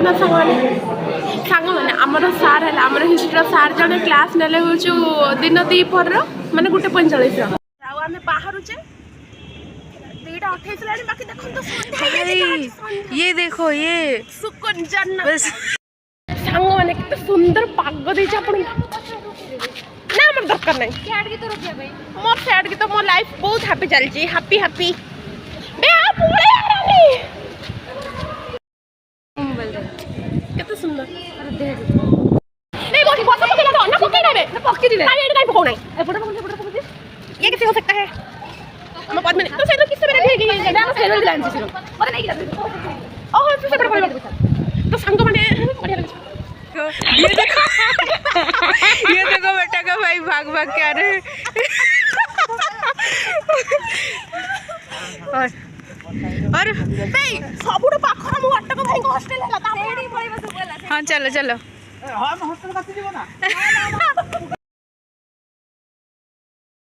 जगन्नाथ सांग मैंने आमर सार है आमर हिस्ट्री सार जड़े क्लास ने दिन दीपर माने 1:45 आम बाहरुचे 2:28 बाकी देखो ये देखो ये सुकुंजन सांग मैंने कितने सुंदर पाग देछि आपन ना हमर दरकार नहीं सैड की तो रखिया भाई मोर सैड की तो मोर लाइफ बहुत हैप्पी चल छी हैप्पी हैप्पी बे आ पूरे आ रे कितने सुंदर अरे देख नहीं बोल बस पकड़ दो ना पकड़ दे ना पकड़ दे अरे ये नहीं पकड़ नहीं ए फोटो ये कैसे हो सकता है हम बाद में तो सैड किससे मेरे भेगी ये ना सैड वाली लाइन से अरे नहीं गिरा ओह फिर से बड़ा तो संग माने बढ़िया लगे ये देखो बेटा का भाई भाग भाग के आ रहे और भाई सबुठ पाखर मु अटक भाई को हॉस्टल है ता सेडी पळेबा सब बोला हाँ चलो चलो हम हॉस्टल का जीवना